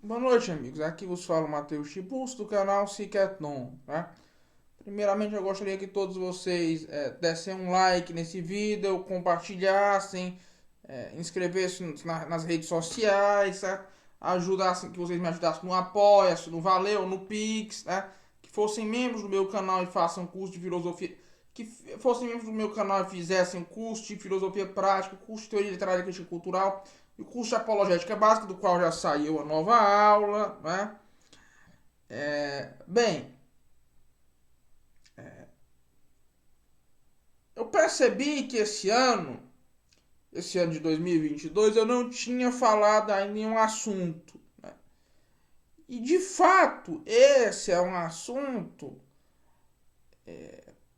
Boa noite, amigos. Aqui vos fala o Matheus Chibus do canal Ciqueton, tá? Primeiramente, eu gostaria que todos vocês dessem um like nesse vídeo, compartilhassem, inscrevessem nas redes sociais, tá? Ajudassem, que vocês me ajudassem no Apoia-se, no Valeu, no Pix, tá? Que fossem membros do meu canal e façam curso de filosofia, que fossem membros do meu canal e fizessem um curso de filosofia prática, curso de teoria literária e crítica cultural e o curso de apologética básica, do qual já saiu a nova aula, né? Bem, eu percebi que esse ano de 2022, eu não tinha falado ainda em um assunto. Né? E de fato, esse é um assunto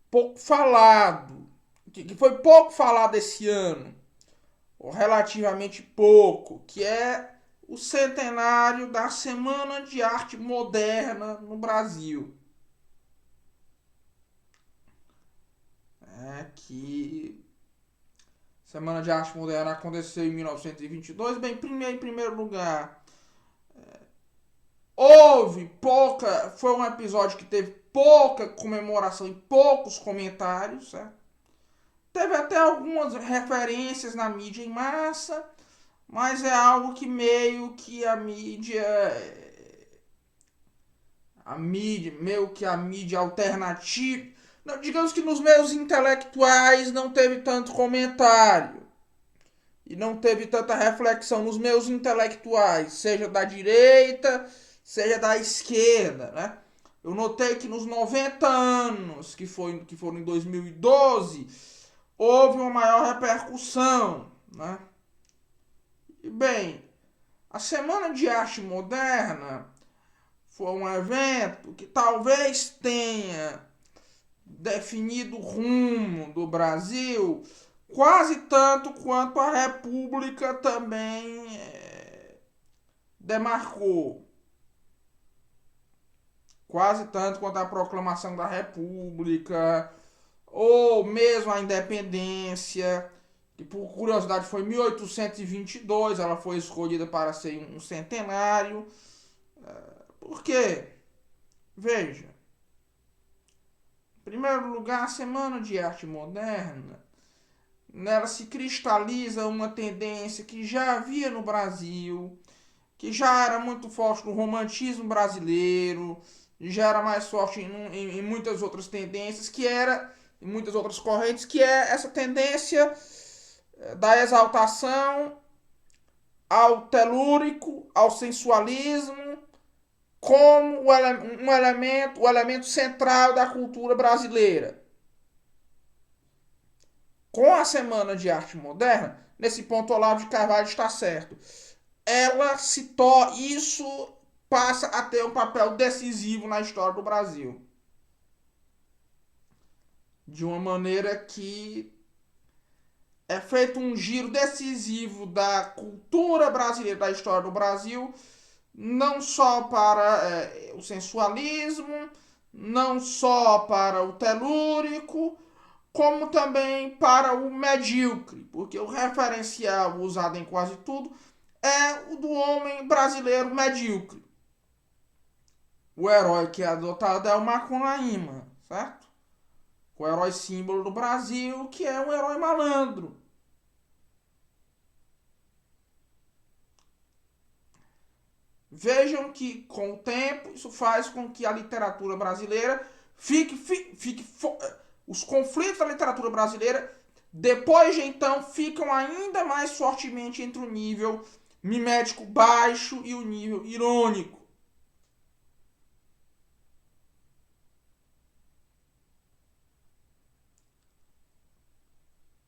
pouco falado, que foi pouco falado esse ano, ou relativamente pouco, que é o centenário da Semana de Arte Moderna no Brasil. Que Semana de Arte Moderna aconteceu em 1922. Bem, em primeiro lugar, houve pouca. Foi um episódio que teve pouca comemoração e poucos comentários. Certo? Teve até algumas referências na mídia em massa, mas é algo que meio que meio que a mídia alternativa. Não, digamos que nos meios intelectuais não teve tanto comentário. E não teve tanta reflexão nos meus intelectuais, seja da direita, seja da esquerda, né? Eu notei que nos 90 anos, que foram em 2012, houve uma maior repercussão, né? E bem, a Semana de Arte Moderna foi um evento que talvez tenha definido o rumo do Brasil quase tanto quanto a República também demarcou. Quase tanto quanto a proclamação da República, ou mesmo a independência, que por curiosidade foi em 1822, ela foi escolhida para ser um centenário. Por quê? Veja, em primeiro lugar, a Semana de Arte Moderna, nela se cristaliza uma tendência que já havia no Brasil, que já era muito forte no romantismo brasileiro, já era mais forte em muitas outras tendências, que era em muitas outras correntes, que é essa tendência da exaltação ao telúrico, ao sensualismo, como o elemento central da cultura brasileira. Com a Semana de Arte Moderna, nesse ponto Olavo de Carvalho está certo. Isso passa a ter um papel decisivo na história do Brasil. De uma maneira que é feito um giro decisivo da cultura brasileira, da história do Brasil, não só para o sensualismo, não só para o telúrico, como também para o medíocre, porque o referencial usado em quase tudo é o do homem brasileiro medíocre. O herói que é adotado é o Macunaíma, certo? O herói símbolo do Brasil, que é um herói malandro. Vejam que, com o tempo, isso faz com que a literatura brasileira fique os conflitos da literatura brasileira, depois de então, ficam ainda mais fortemente entre o nível mimético baixo e o nível irônico.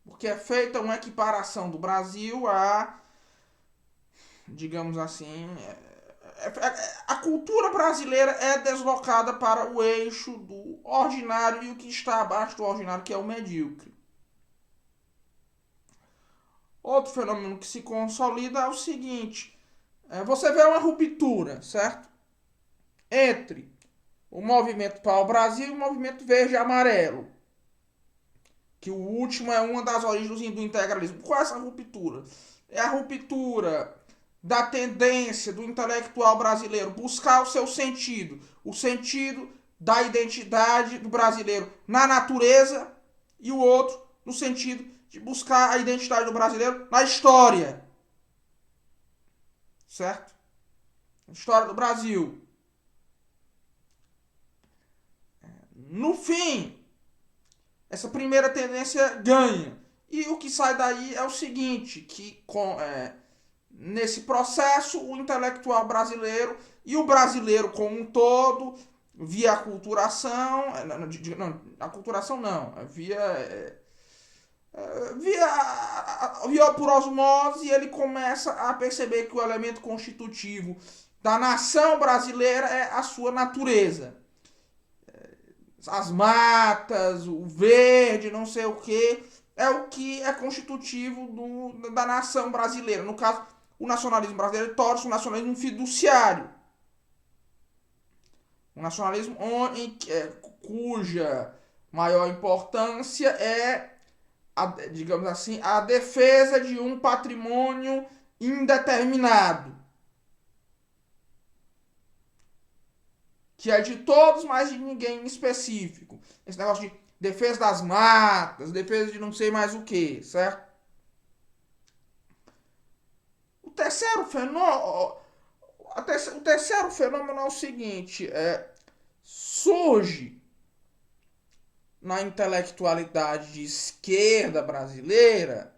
Porque é feita uma equiparação do Brasil a, digamos assim, a cultura brasileira é deslocada para o eixo do ordinário e o que está abaixo do ordinário, que é o medíocre. Outro fenômeno que se consolida é o seguinte: você vê uma ruptura, certo? Entre o movimento Pau Brasil e o movimento Verde e Amarelo, que o último é uma das origens do integralismo. Qual é essa ruptura? É a ruptura da tendência do intelectual brasileiro buscar o seu sentido, o sentido da identidade do brasileiro na natureza, e o outro no sentido de buscar a identidade do brasileiro na história. Certo? História do Brasil. No fim, essa primeira tendência ganha. E o que sai daí é o seguinte, que nesse processo o intelectual brasileiro e o brasileiro como um todo, via aculturação, não, aculturação não, via por osmose, ele começa a perceber que o elemento constitutivo da nação brasileira é a sua natureza. As matas, o verde, não sei o que é constitutivo da nação brasileira. No caso, o nacionalismo brasileiro torna-se um nacionalismo fiduciário. Um nacionalismo cuja maior importância é, digamos assim, a defesa de um patrimônio indeterminado. Que é de todos, mas de ninguém em específico. Esse negócio de defesa das matas, defesa de não sei mais o que, certo? O terceiro fenômeno é o seguinte, surge na intelectualidade de esquerda brasileira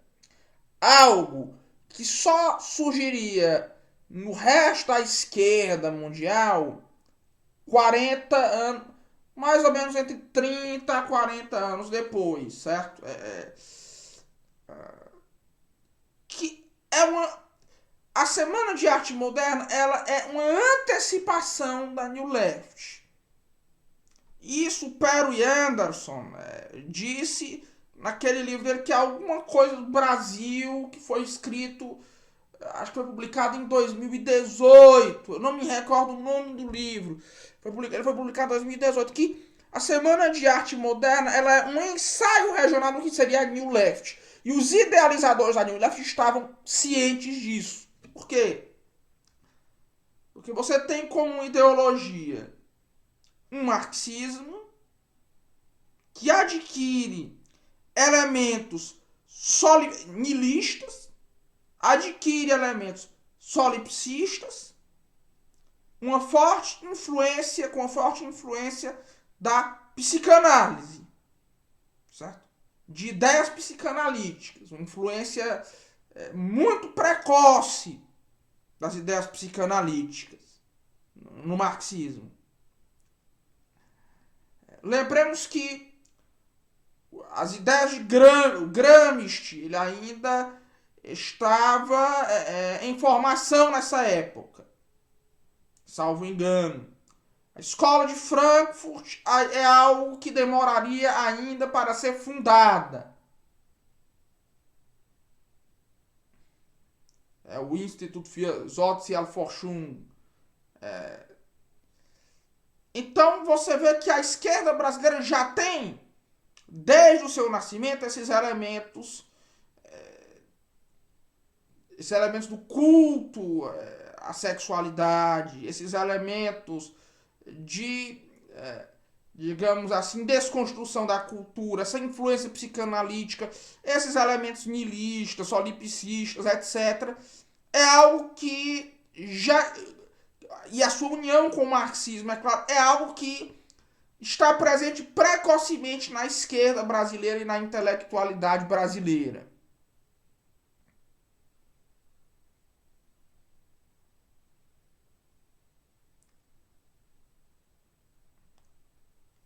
algo que só surgiria no resto da esquerda mundial 40 anos, mais ou menos entre 30 a 40 anos depois, certo? A Semana de Arte Moderna, ela é uma antecipação da New Left. Isso Perry Anderson disse naquele livro dele, que é alguma coisa do Brasil, que foi escrito, acho que foi publicado em 2018, eu não me recordo o nome do livro, ele foi publicado em 2018, que a Semana de Arte Moderna, ela é um ensaio regional do que seria a New Left. E os idealizadores da New Left estavam cientes disso. Por quê? Porque você tem como ideologia um marxismo que adquire elementos nihilistas, adquire elementos solipsistas, com uma forte influência da psicanálise, certo? De ideias psicanalíticas, uma influência muito precoce das ideias psicanalíticas no marxismo. Lembremos que as ideias de Gramsci, ele ainda estava em formação nessa época, salvo engano. A escola de Frankfurt é algo que demoraria ainda para ser fundada. É o Institut für Sozialforschung. Então você vê que a esquerda brasileira já tem, desde o seu nascimento, esses elementos do culto à sexualidade, esses elementos de, digamos assim, desconstrução da cultura, essa influência psicanalítica, esses elementos nihilistas, solipsistas, etc., é algo que já... E a sua união com o marxismo, é claro, é algo que está presente precocemente na esquerda brasileira e na intelectualidade brasileira.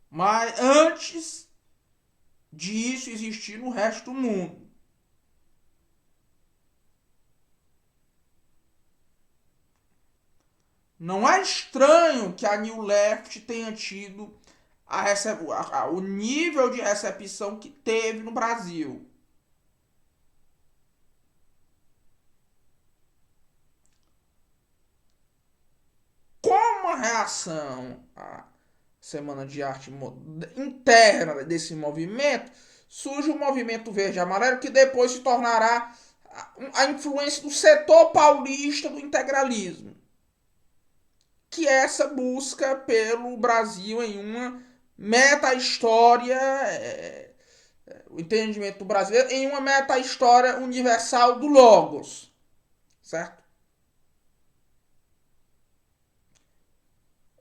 Mas antes disso existir no resto do mundo. Não é estranho que a New Left tenha tido o nível de recepção que teve no Brasil. Como a reação à Semana de Arte interna desse movimento, surge o movimento verde e amarelo, que depois se tornará a influência do setor paulista do integralismo, que é essa busca pelo Brasil em uma meta-história, o entendimento do brasileiro, em uma meta-história universal do Logos, certo?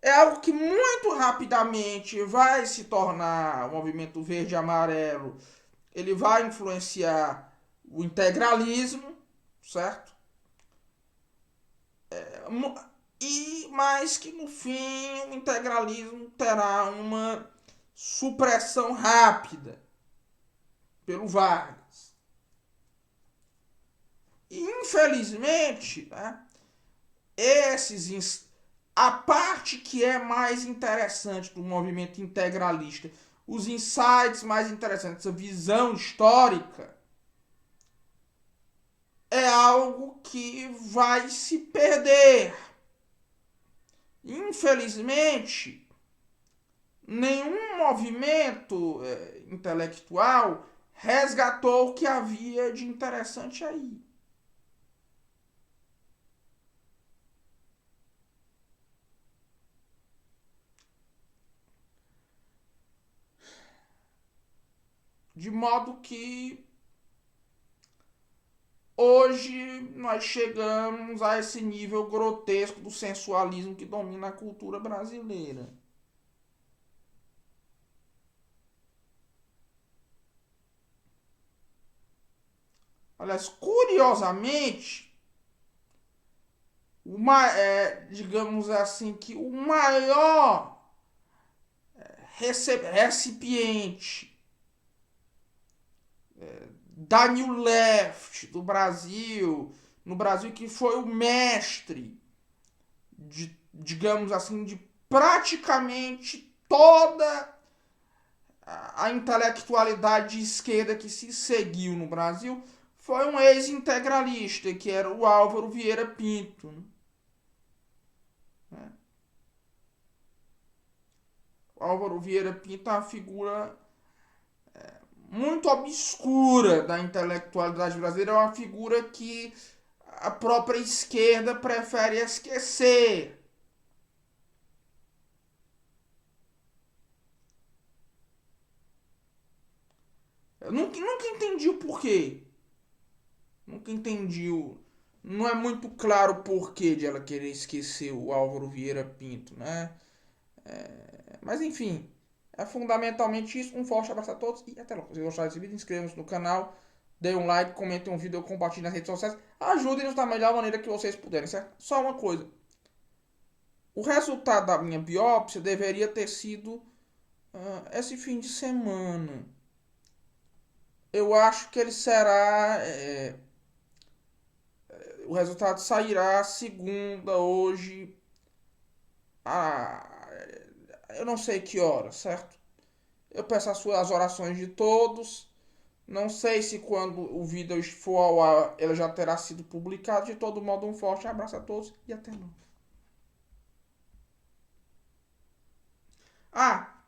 É algo que muito rapidamente vai se tornar o movimento verde e amarelo. Ele vai influenciar o integralismo, certo? E mais que no fim o integralismo terá uma supressão rápida pelo Vargas. E infelizmente, né, a parte que é mais interessante do movimento integralista, os insights mais interessantes, a visão histórica, é algo que vai se perder. Infelizmente, nenhum movimento intelectual resgatou o que havia de interessante aí. De modo que hoje nós chegamos a esse nível grotesco do sensualismo que domina a cultura brasileira. Aliás, curiosamente, digamos assim, que o maior recipiente da New Left do Brasil, no Brasil, que foi o mestre digamos assim, de praticamente toda a intelectualidade de esquerda que se seguiu no Brasil, foi um ex-integralista, que era o Álvaro Vieira Pinto. Né? O Álvaro Vieira Pinto é uma figura muito obscura da intelectualidade brasileira, é uma figura que a própria esquerda prefere esquecer. Eu nunca entendi o porquê. Nunca entendi o. Não é muito claro o porquê de ela querer esquecer o Álvaro Vieira Pinto, né? Mas enfim, é fundamentalmente isso. Um forte abraço a todos e até logo. Se vocês gostaram desse vídeo, inscrevam-se no canal, deem um like, comentem um vídeo, compartilhem nas redes sociais. Ajudem-nos da melhor maneira que vocês puderem, certo? Só uma coisa. O resultado da minha biópsia deveria ter sido esse fim de semana. Eu acho que ele será. O resultado sairá segunda, hoje. Ah, eu não sei que hora, certo? Eu peço as orações de todos. Não sei se quando o vídeo for ao ar ele já terá sido publicado. De todo modo, um forte abraço a todos e até logo.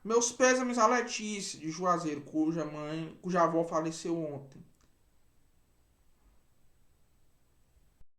Meus pêsames a Letícia de Juazeiro, cuja avó faleceu ontem.